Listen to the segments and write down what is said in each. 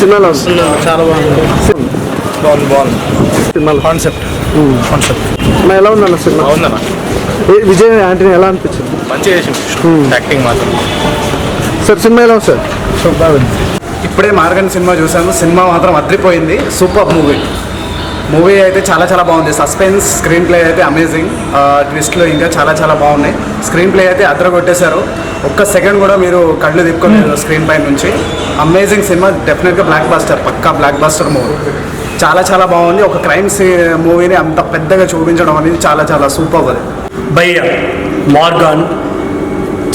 సినిమాలో వస్తుంది చాలా బాగుంది సినిమా కాన్సెప్ట్ ఎలా ఉందన్న సినిమా? బాగుందన్న, విజయ్ ఆంటనీ ఎలా అనిపించింది? మంచిగా చేసింది యాక్టింగ్ మాత్రం. సార్ సినిమా ఎలా ఉంది సార్? బాగుంది. ఇప్పుడే మార్గన్ సినిమా చూసాను. సినిమా మాత్రం అద్రిపోయింది. సూపర్ మూవీ అయితే చాలా బాగుంది. సస్పెన్స్, స్క్రీన్ ప్లే అయితే అమేజింగ్. ట్విస్ట్లు ఇంకా చాలా బాగున్నాయి. స్క్రీన్ ప్లే అయితే అద్దర కొట్టేశారు. ఒక్క సెకండ్ కూడా మీరు కళ్ళు తిప్పుకోలేదు స్క్రీన్ పై నుంచి. అమేజింగ్ సినిమా, డెఫినెట్గా బ్లాక్ బాస్టర్, పక్కా బ్లాక్ బాస్టర్ మూవీ. చాలా బాగుంది. ఒక క్రైమ్ మూవీని అంత పెద్దగా చూపించడం అనేది చాలా సూపర్. అది భయ్య మార్గాన్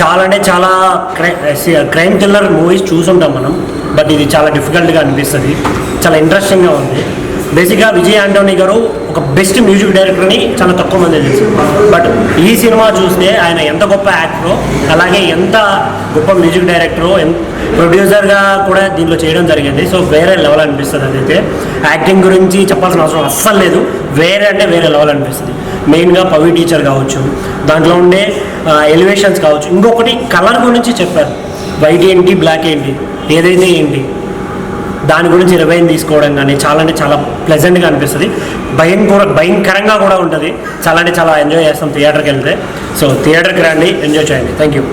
చాలా అంటే చాలా క్రైమ్ థ్రిల్లర్ మూవీస్ చూసుంటాం మనం, బట్ ఇది చాలా డిఫికల్ట్గా అనిపిస్తుంది. చాలా ఇంట్రెస్టింగ్గా ఉంది. బేసిక్గా విజయ్ ఆంటోనీ గారు ఒక బెస్ట్ మ్యూజిక్ డైరెక్టర్ని చాలా తక్కువ మంది తెలుసు. బట్ ఈ సినిమా చూస్తే ఆయన ఎంత గొప్ప యాక్టరో, అలాగే ఎంత గొప్ప మ్యూజిక్ డైరెక్టరో, ప్రొడ్యూసర్గా కూడా దీంట్లో చేయడం జరిగింది. సో వేరే లెవెల్ అనిపిస్తుంది. అదైతే యాక్టింగ్ గురించి చెప్పాల్సిన అవసరం అస్సలు లేదు. వేరే లెవెల్ అనిపిస్తుంది. మెయిన్గా పవి టీచర్ కావచ్చు, దాంట్లో ఉండే ఎలివేషన్స్ కావచ్చు. ఇంకొకటి కలర్ గురించి చెప్పారు. వైట్ ఏంటి, బ్లాక్ ఏంటి, ఏదైతే ఏంటి, దాని గురించి రివైన్ తీసుకోవడం కానీ చాలా ప్లెజెంట్గా అనిపిస్తుంది. భయంకరంగా కూడా ఉంటుంది. చాలా ఎంజాయ్ చేస్తాం థియేటర్కి వెళ్తే. సో థియేటర్కి రండి, ఎంజాయ్ చేయండి. Thank you.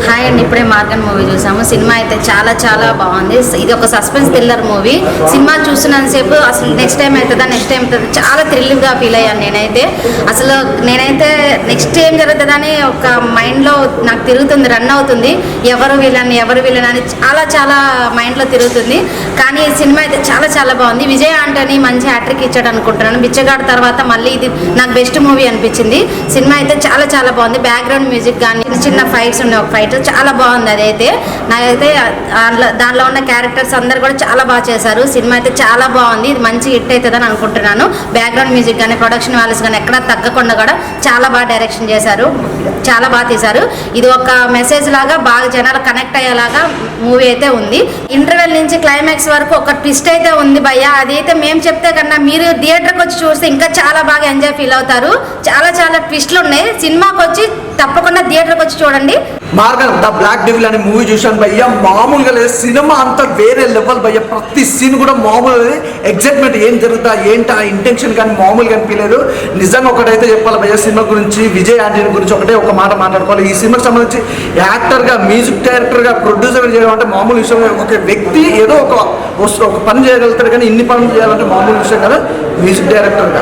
హాయ్ అండి, ఇప్పుడే మార్గన్ మూవీ చూసాము. సినిమా అయితే చాలా బాగుంది. ఇది ఒక సస్పెన్స్ థ్రిల్లర్ మూవీ. సినిమా చూస్తున్నంతసేపు అసలు నెక్స్ట్ టైం అవుతుందా చాలా థ్రిల్గా ఫీల్ అయ్యాను నేనైతే. నేనైతే నెక్స్ట్ ఏం జరుగుతుందని ఒక మైండ్లో నాకు తిరుగుతుంది, రన్ అవుతుంది. ఎవరు విలన్ అని చాలా మైండ్లో తిరుగుతుంది. కానీ సినిమా అయితే చాలా బాగుంది. విజయ్ ఆంటనీ మంచి హ్యాట్రిక్ ఇచ్చాడు అనుకుంటున్నాను. బిచ్చగాడు తర్వాత మళ్ళీ ఇది నాకు బెస్ట్ మూవీ అనిపించింది. సినిమా అయితే చాలా బాగుంది. బ్యాక్గ్రౌండ్ మ్యూజిక్ కానీ చిన్న ఫైట్స్ ఉన్నాయి. ఒక ఫైట్ చాలా బాగుంది. అదైతే నాకైతే దాంట్లో ఉన్న క్యారెక్టర్స్ అందరు కూడా చాలా బాగా చేశారు. సినిమా అయితే చాలా బాగుంది. ఇది మంచి హిట్ అవుతుందని అనుకుంటున్నాను. బ్యాక్గ్రౌండ్ మ్యూజిక్ కానీ ప్రొడక్షన్ వాల్యూస్ కానీ ఎక్కడా తగ్గకుండా కూడా చాలా బాగా డైరెక్షన్ చేశారు. చాలా బాగా తీశారు. ఇది ఒక మెసేజ్ లాగా బాగా జనాలు కనెక్ట్ అయ్యేలాగా మూవీ అయితే ఉంది. ఇంటర్వెల్ నుంచి క్లైమాక్స్ వరకు ఒక ట్విస్ట్ అయితే ఉంది భయ్య. అదైతే మేము చెప్తే కన్నా మీరు థియేటర్కి వచ్చి చూస్తే ఇంకా చాలా బాగా ఎంజాయ్ ఫీల్ అవుతారు. చాలా ట్విస్ట్లు ఉన్నాయి. సినిమాకి వచ్చి తప్పకుండా థియేటర్కి వచ్చి చూడండి. మార్గన్ ద బ్లాక్ డెవిల్ అనే మూవీ చూశాను భయ్య. మామూలుగా లేదు. సినిమా అంతా వేరే లెవెల్ భయ్య. ప్రతి సీన్ కూడా మామూలు ఎగ్జైట్మెంట్, ఏం జరుగుతా ఏంటి ఆ ఇంటెన్షన్ కానీ మామూలుగా అనిపించలేదు. నిజంగా ఒకటైతే చెప్పాలి భయ్య, సినిమా గురించి విజయ్ ఆంటనీ గురించి ఒక మాట మాట్లాడుకోవాలి. ఈ సినిమాకి సంబంధించి యాక్టర్గా, మ్యూజిక్ డైరెక్టర్గా, ప్రొడ్యూసర్గా చేయడం అంటే మామూలు విషయం. ఒక వ్యక్తి ఏదో ఒక పని చేయగలుగుతాడు, కానీ ఇన్ని పనులు చేయాలంటే మామూలు విషయం కదా. మ్యూజిక్ డైరెక్టర్గా,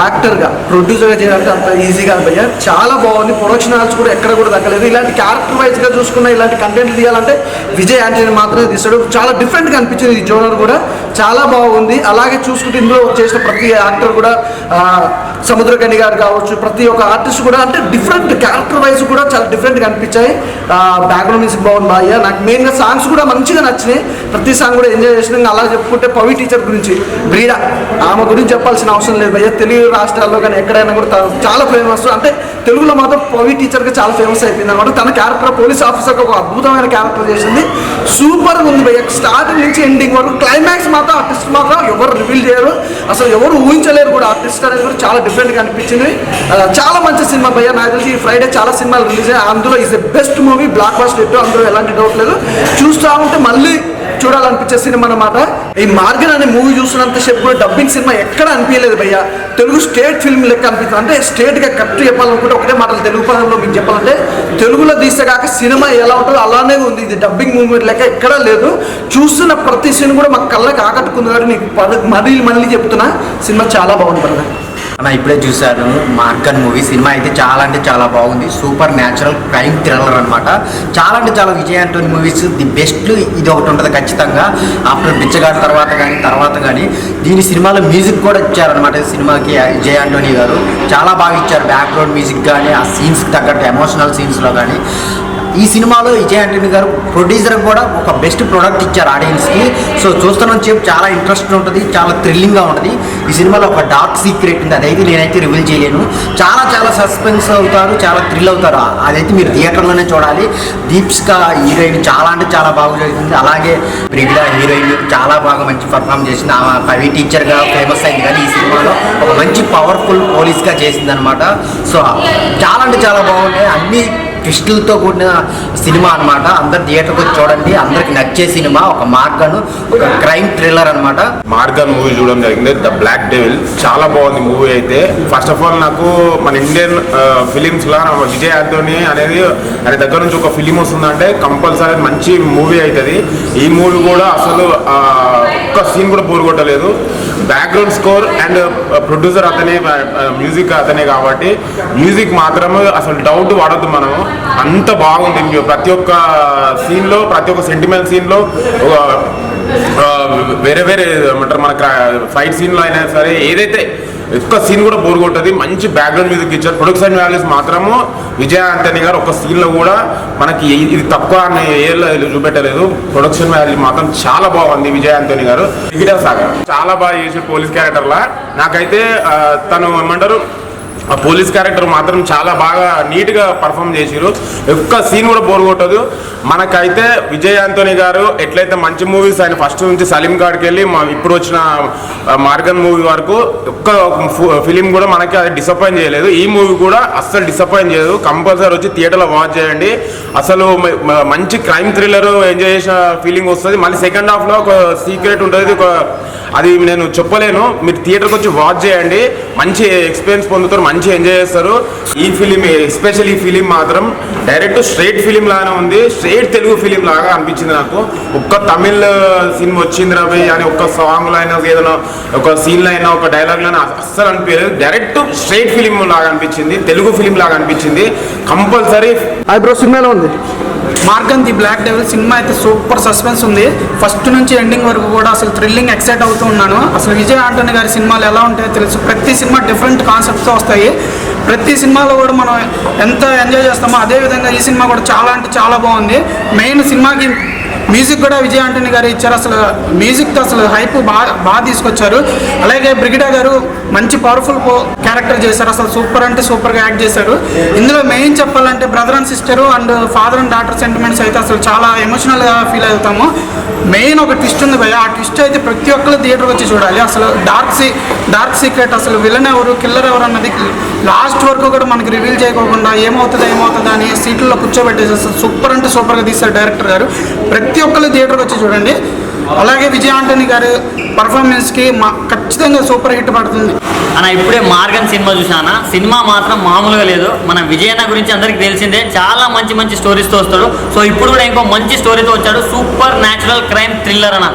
యాక్టర్గా, ప్రొడ్యూసర్గా చేయాలంటే అంత ఈజీ కాదు భయ్య. చాలా బాగుంది. ప్రొడక్షన్ హాల్స్ కూడా ఎక్కడ కూడా దక్కలేదు. ఇలాంటి క్యారెక్టర్ వైజ్గా చూసుకున్న ఇలాంటి కంటెంట్ తీయాలంటే విజయ్ ఆంటనీ మాత్రమే తీస్తాడు. చాలా డిఫరెంట్గా అనిపించింది. ఈ జోనర్ కూడా చాలా బాగుంది. అలాగే చూసుకుంటే ఇందులో చేసిన ప్రతి యాక్టర్ కూడా, సముద్రకని గారు కావచ్చు, ప్రతి ఒక్క ఆర్టిస్ట్ కూడా అంటే డిఫరెంట్ క్యారెక్టర్ వైజ్ కూడా చాలా డిఫరెంట్గా అనిపించాయి. బ్యాక్గ్రౌండ్ మ్యూజిక్ బాగుంది బాగా. నాకు మెయిన్గా సాంగ్స్ కూడా మంచిగా నచ్చినాయి. ప్రతి సాంగ్ కూడా ఎంజాయ్ చేసిన. అలా చెప్పుకుంటే పవి టీచర్ గురించి, బ్రీడా, ఆమె గురించి చెప్పాల్సిన అవసరం లేదు భయ్య. తెలుగు రాష్ట్రాల్లో కానీ ఎక్కడైనా కూడా చాలా ఫేమస్. అంటే తెలుగులో మాత్రం పవి టీచర్గా చాలా ఫేమస్ అయిపోయింది అనమాట. తన క్యారెక్టర్ పోలీస్ ఆఫీసర్గా ఒక అద్భుతమైన క్యారెక్టర్ చేసింది. సూపర్గా ఉంది భయ్య. స్టార్టింగ్ నుంచి ఎండింగ్ వరకు. క్లైమాక్స్ మాత్రం ఆ ట్విస్ట్ మాత్రం ఎవరు రివీల్ చేయరు, అసలు ఎవరు ఊహించలేరు కూడా. ఆ ట్విస్ట్ అనేది కూడా చాలా డిఫరెంట్గా అనిపించింది. చాలా మంచి సినిమా భయ్య. నాకు తెలిసి ఈ ఫ్రైడే చాలా సినిమాలు రిలీజ్ అయ్యాయి. అందులో is the best movie, blockbuster hit. అందులో ఎలాంటి డౌట్ లేదు. చూస్తూ ఉంటే మళ్ళీ చూడాలనిపించే సినిమా అన్నమాట. ఈ మార్గన్ అనే మూవీ చూస్తున్నంతసేపు కూడా డబ్బింగ్ సినిమా ఎక్కడ అనిపించలేదు భయ్య. తెలుగు స్టేట్ ఫిల్మ్ లెక్క అనిపిస్తుంది. అంటే స్టేట్గా కరెక్ట్ చెప్పాలనుకుంటే ఒకటే మాటలు తెలుగు పదంలో మీకు చెప్పాలంటే, తెలుగులో తీస్తే కాక సినిమా ఎలా ఉంటుందో అలానే ఉంది. ఇది డబ్బింగ్ మూవీ లెక్క ఎక్కడా లేదు. చూస్తున్న ప్రతి సీన్ కూడా మాకు కళ్ళకి ఆకట్టుకుంది. కాబట్టి నీకు మళ్ళీ చెప్తున్నా, సినిమా చాలా బాగుంది బ్రదర్. అన్న ఇప్పుడే చూశాను మార్గన్ మూవీ. సినిమా అయితే చాలా బాగుంది. సూపర్ న్యాచురల్ క్రైమ్ థ్రిల్లర్ అనమాట. చాలా Vijay Antony movies the best ఇది ఒకటి ఉంటుంది ఖచ్చితంగా. ఆఫ్టర్ బిచ్చగాడి తర్వాత కానీ దీని సినిమాలో మ్యూజిక్ కూడా ఇచ్చారనమాట. సినిమాకి విజయ్ ఆంటనీ గారు చాలా బాగా ఇచ్చారు. బ్యాక్గ్రౌండ్ మ్యూజిక్ కానీ, ఆ సీన్స్కి తగ్గట్టు ఎమోషనల్ సీన్స్లో కానీ. ఈ సినిమాలో విజయ్ ఆంటనీ గారు ప్రొడ్యూసర్ కూడా ఒక బెస్ట్ ప్రోడక్ట్ ఇచ్చారు ఆడియన్స్కి. సో చూస్తున్నాం చెప్పి చాలా ఇంట్రెస్ట్ ఉంటుంది, చాలా థ్రిల్లింగ్గా ఉంటుంది. ఈ సినిమాలో ఒక డార్క్ సీక్రెట్ ఉంది, అదైతే నేనైతే రివీల్ చేయలేను. చాలా సస్పెన్స్ అవుతారు, చాలా థ్రిల్ అవుతారు. అదైతే మీరు థియేటర్లోనే చూడాలి. దీప్స్కా హీరోయిన్ చాలా బాగా చేసింది. అలాగే బ్రిగిడా హీరోయిన్ చాలా బాగా మంచి పర్ఫామ్ చేసింది. ఆమె పవి టీచర్గా ఫేమస్ అయింది, కానీ ఈ సినిమాలో ఒక మంచి పవర్ఫుల్ పోలీస్గా చేసింది అనమాట. సో చాలా బాగున్నాయి. అన్ని ట్విస్టులతో కూడిన సినిమా అనమాట. అందరు థియేటర్కి వచ్చి చూడండి, అందరికి నచ్చే సినిమా. ఒక మార్గన్, ఒక క్రైమ్ థ్రిల్లర్ అనమాట. మార్గన్ మూవీ చూడడం జరిగింది. ద బ్లాక్ డెవిల్ చాలా బాగుంది మూవీ అయితే. ఫస్ట్ ఆఫ్ ఆల్ నాకు మన ఇండియన్ ఫిలిమ్స్లో విజయ్ ఆంటోనీ అనేది ఆయన దగ్గర నుంచి ఒక ఫిలిం వస్తుందంటే కంపల్సరీ మంచి మూవీ అవుతుంది. ఈ మూవీ కూడా అసలు ఒక్క సీన్ కూడా బోర్ కొట్టలేదు. బ్యాక్గ్రౌండ్ స్కోర్ అండ్ ప్రొడ్యూసర్ అతనే, మ్యూజిక్ అతనే కాబట్టి మ్యూజిక్ మాత్రం అసలు డౌట్ వాడద్దు మనము, అంత బాగుంది. ప్రతి ఒక్క సీన్లో, ప్రతి ఒక్క సెంటిమెంట్ సీన్లో వేరే వేరే ఏమంటారు మన ఫైట్ సీన్లో అయినా సరే ఏదైతే ఒక్క సీన్ కూడా బోర్ కొట్టది. మంచి బ్యాక్గ్రౌండ్ మ్యూజిక్ ఇచ్చారు. ప్రొడక్షన్ వాల్యూస్ మాత్రము విజయ్ ఆంటనీ గారు ఒక సీన్లో కూడా మనకి ఇది తక్కువ అని ఏళ్ళు చూపెట్టలేదు. ప్రొడక్షన్ వాల్యూ మాత్రం చాలా బాగుంది. విజయ్ ఆంటనీ గారు దిగిడా సాగర్ చాలా బాగా చేసి పోలీస్ క్యారెక్టర్లా నాకైతే తను ఏమంటారు ఆ పోలీస్ క్యారెక్టర్ మాత్రం చాలా బాగా నీట్గా పర్ఫామ్ చేసిరు. ఒక్క సీన్ కూడా బోర్ కొట్టదు. మనకైతే విజయ్ ఆంటనీ గారు ఎట్లయితే మంచి మూవీస్ ఆయన ఫస్ట్ నుంచి సలీం కాడికి వెళ్ళి ఇప్పుడు వచ్చిన మార్గన్ మూవీ వరకు ఒక్క ఫిలిం కూడా మనకి అది డిసప్పాయింట్ చేయలేదు. ఈ మూవీ కూడా అస్సలు డిసప్పాయింట్ చేయలేదు. కంపల్సరీ వచ్చి థియేటర్లో వాచ్ చేయండి. అసలు మంచి క్రైమ్ థ్రిల్లర్ ఎంజాయ్ చేసిన ఫీలింగ్ వస్తుంది. మళ్ళీ సెకండ్ హాఫ్లో ఒక సీక్రెట్ ఉంటుంది, అది నేను చెప్పలేను. మీరు థియేటర్కి వచ్చి వాచ్ చేయండి, మంచి ఎక్స్పీరియన్స్ పొందుతారు, మంచి ఎంజాయ్ చేస్తారు. ఈ ఫిలిం ఎస్పెషల్ ఈ ఫిలిం మాత్రం డైరెక్ట్ స్ట్రైట్ ఫిలిం లాగానే ఉంది. స్ట్రైట్ తెలుగు ఫిలిం లాగా అనిపించింది నాకు. ఒక్క తమిళ్ సినిమా వచ్చింది రవి అని ఒక్క సాంగ్లో అయినా, ఏదైనా ఒక సీన్లో అయినా, ఒక డైలాగ్లో అయినా అస్సలు అనిపించలేదు. డైరెక్ట్ స్ట్రైట్ ఫిలిం లాగా అనిపించింది, తెలుగు ఫిలిం లాగా అనిపించింది. కంపల్సరీ బ్రో సినిమా ఎలా ఉంది? Maargan the black devil cinema అయితే సూపర్ సస్పెన్స్ ఉంది. ఫస్ట్ నుంచి ఎండింగ్ వరకు కూడా అసలు థ్రిల్లింగ్ ఎక్సైట్ అవుతూ ఉన్నాను. అసలు విజయ్ ఆంటనీ గారి సినిమాలు ఎలా ఉంటాయో తెలుసు. ప్రతి సినిమా డిఫరెంట్ కాన్సెప్ట్తో వస్తాయి. ప్రతి సినిమాలో కూడా మనం ఎంత ఎంజాయ్ చేస్తామో అదేవిధంగా ఈ సినిమా కూడా చాలా అంటే చాలా బాగుంది. మెయిన్ సినిమాకి మ్యూజిక్ కూడా విజయ్ ఆంటనీ గారు ఇచ్చారు. అసలు మ్యూజిక్తో అసలు హైప్ బాగా తీసుకొచ్చారు. అలాగే బ్రిగిడా గారు మంచి పవర్ఫుల్ క్యారెక్టర్ చేశారు. అసలు సూపర్ అంటే సూపర్గా యాక్ట్ చేశారు. ఇందులో మెయిన్ చెప్పాలంటే brother and sister and father and daughter sentiments అయితే అసలు చాలా ఎమోషనల్గా ఫీల్ అవుతాము. మెయిన్ ఒక ట్విస్ట్ ఉంది భయ్య, ఆ ట్విస్ట్ అయితే ప్రతి ఒక్కరు థియేటర్కి వచ్చి చూడాలి. అసలు డార్క్ సీక్రెట్, అసలు విలన్ ఎవరు, కిల్లర్ ఎవరు అన్నది లాస్ట్ వరకు కూడా మనకి రివీల్ చేయకోకుండా ఏమవుతుందా అని సీట్లలో కూర్చోబెట్టేసి అసలు సూపర్ అంటే సూపర్గా తీశారు డైరెక్టర్ గారు. ప్రతి ఒక్కరు థియేటర్కి వచ్చి చూడండి. అలాగే విజయ్ ఆంటనీ గారి పర్ఫార్మెన్స్కి ఖచ్చితంగా సూపర్ హిట్ పడుతుంది. అన్న ఇప్పుడే మార్గన్ సినిమా చూసానా, సినిమా మాత్రం మామూలుగా లేదు. మన విజయన్న గురించి అందరికీ తెలిసిందే, చాలా మంచి మంచి స్టోరీస్తో వస్తాడు. సో ఇప్పుడు కూడా ఇంకో మంచి స్టోరీతో వచ్చాడు. సూపర్ న్యాచురల్ క్రైమ్ థ్రిల్లర్ అన్న,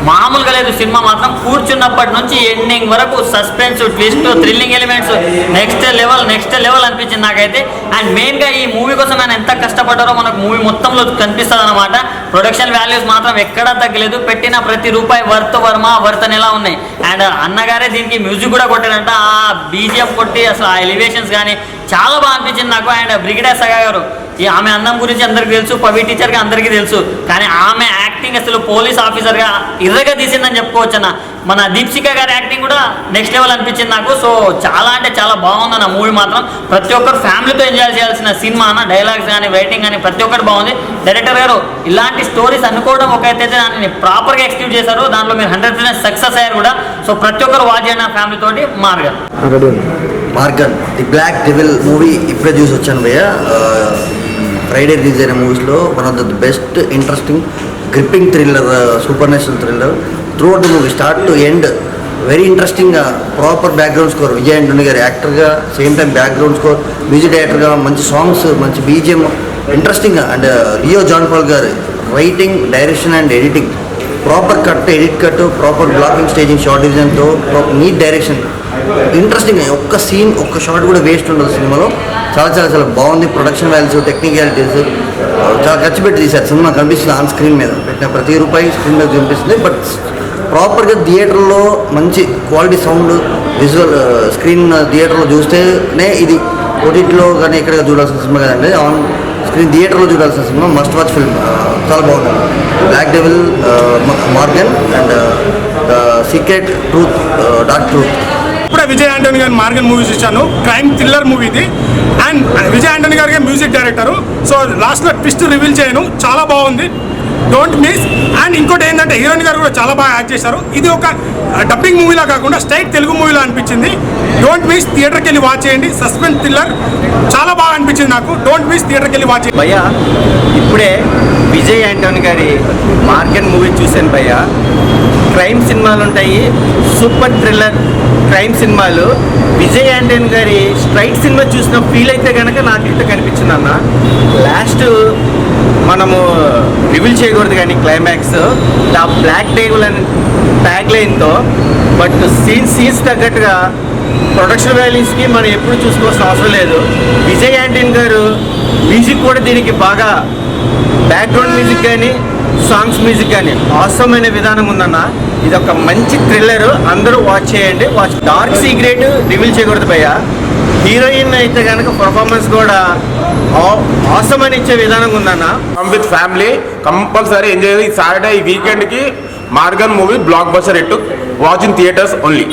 మామూలుగా లేదు. సినిమా మాత్రం కూర్చున్నప్పటి నుంచి ఎండింగ్ వరకు suspense, twist, thrilling elements next level అనిపించింది నాకైతే. అండ్ మెయిన్గా ఈ మూవీ కోసం ఆయన ఎంత కష్టపడ్డారో మనకు మూవీ మొత్తంలో కనిపిస్తుంది అనమాట. ప్రొడక్షన్ వాల్యూస్ మాత్రం ఎక్కడా తగ్గలేదు. పెట్టిన ప్రతి రూపాయి వర్త్ ఎలా ఉన్నాయి. అండ్ అన్నగారే దీనికి మ్యూజిక్ కూడా కొట్టారంట. ఆ బీజిఎం కొట్టి అసలు ఆ ఎలివేషన్స్ కానీ చాలా బాగా అనిపించింది నాకు. అండ్ బ్రిగిడా సగా గారు, ఆమె అందం గురించి అందరికీ తెలుసు, పవి టీచర్గా అందరికీ తెలుసు. కానీ ఆమె యాక్టింగ్ అసలు పోలీస్ ఆఫీసర్గా ఇర్రగా తీసిందని చెప్పుకోవచ్చు అన్న. మన దీప్సిక గారి యాక్టింగ్ కూడా నెక్స్ట్ లెవెల్ అనిపించింది నాకు. సో చాలా అంటే చాలా బాగుందన్న మూవీ మాత్రం. ప్రతి ఒక్కరు ఫ్యామిలీతో ఎంజాయ్ చేయాల్సిన సినిమా అన్న. డైలాగ్స్ కానీ, రైటింగ్ కానీ ప్రతి ఒక్కటి బాగుంది. డైరెక్టర్ గారు ఇలాంటి స్టోరీస్ అనుకోవడం ఒక అయితే దాన్ని ప్రాపర్గా ఎక్స్క్యూట్ చేశారు. దాంట్లో మీరు 100% సక్సెస్ అయ్యారు కూడా. సో ప్రతి ఒక్కరు వాచ్ చేయండి ఫ్యామిలీ తోటి. Maargan the black devil movie ఇప్పుడే చూసి వచ్చాను భయ్య. ఫ్రైడే రిలీజ్ అయిన మూవీస్లో one of the best interesting gripping thriller, supernatural thriller. Throughout the movie start to end very ఇంట్రెస్టింగ్గా proper background score. Vijay Antony garu యాక్టర్గా, same time background score, music డైరెక్టర్గా, మంచి సాంగ్స్, మంచి బీజిఎం, ఇంట్రెస్టింగ్గా. And Leo John Paul garu writing, direction and editing, proper edit cut, proper blocking, staging, short డిజైన్తో proper neat direction. Interesting, ఒక్క scene ఒక్క short కూడా waste ఉండదు సినిమాలో. చాలా బాగుంది. ప్రొడక్షన్ వాల్యూస్, టెక్నికాలిటీస్ చాలా ఖర్చు పెట్టి తీశారు. సినిమా కనిపిస్తుంది ఆన్ స్క్రీన్ మీద, పెట్టిన ప్రతి రూపాయి స్క్రీన్ మీద కనిపిస్తుంది. బట్ ప్రాపర్గా థియేటర్లో మంచి క్వాలిటీ సౌండ్, విజువల్ స్క్రీన్ థియేటర్లో చూస్తేనే ఇది ఓటీటీలో కానీ ఇక్కడ చూడాల్సిన సినిమా కదండి. ఆన్ స్క్రీన్ థియేటర్లో చూడాల్సిన సినిమా, మస్ట్ వాచ్ ఫిల్మ్. చాలా బాగుంది. Black devil, Maargan and secret truth, dark truth. ఇప్పుడే విజయ్ ఆంటనీ గారి మార్గన్ మూవీ చూశాను. క్రైమ్ థ్రిల్లర్ మూవీ ఇది. అండ్ విజయ్ ఆంటనీ గారికి మ్యూజిక్ డైరెక్టరు. సో లాస్ట్లో ట్విస్ట్ రివీల్ చేయను, చాలా బాగుంది. Don't miss. అండ్ ఇంకోటి ఏంటంటే హీరోయిన్ గారు కూడా చాలా బాగా యాక్ట్ చేశారు. ఇది ఒక డబ్బింగ్ మూవీలా కాకుండా స్ట్రైట్ తెలుగు మూవీలా అనిపించింది. డోంట్ మిస్, థియేటర్కి వెళ్ళి వాచ్ చేయండి. సస్పెన్స్ థ్రిల్లర్ చాలా బాగా అనిపించింది నాకు. డోంట్ మిస్, థియేటర్కి వెళ్ళి వాచ్ చేయండి. భయ్యా ఇప్పుడే విజయ్ యాంటోనీ గారి మార్గన్ మూవీ చూశాను భయ్యా. క్రైమ్ సినిమాలు ఉంటాయి, సూపర్ థ్రిల్లర్ క్రైమ్ సినిమాలు. విజయ్ యాంటోనీ గారి స్ట్రైట్ సినిమా చూసిన ఫీల్ అయితే కనుక నాకైతే కనిపించింది అన్న. లాస్ట్ మనము రివీల్ చేయకూడదు కానీ క్లైమాక్స్ ఆ బ్లాక్ డేవిల్ అని ట్యాగ్ లైన్తో, బట్ సీన్స్ తగ్గట్టుగా ప్రొడక్షన్ వాల్యూస్కి మనం ఎప్పుడు చూసుకోవాల్సిన అవసరం లేదు. విజయ్ యాంటోనీ గారు మ్యూజిక్ కూడా దీనికి బాగా బ్యాక్గ్రౌండ్ మ్యూజిక్ కానీ సాంగ్స్ మ్యూజిక్ కానీ అవసరమైన విధానం ఉందన్న. ఇది ఒక మంచి థ్రిల్లర్, అందరూ వాచ్ చేయండి. డార్క్ సీక్రెట్ రివీల్ చేయకూడదు భయ్యా. హీరోయిన్ అయితే కనుక పర్ఫార్మెన్స్ కూడా అవసరం అని ఇచ్చే విధానం ఉందన్న. With family compulsory enjoy. ఈ సాటర్డే ఈ వీకెండ్కి Maargan movie blockbuster hit. Watch in theatres only.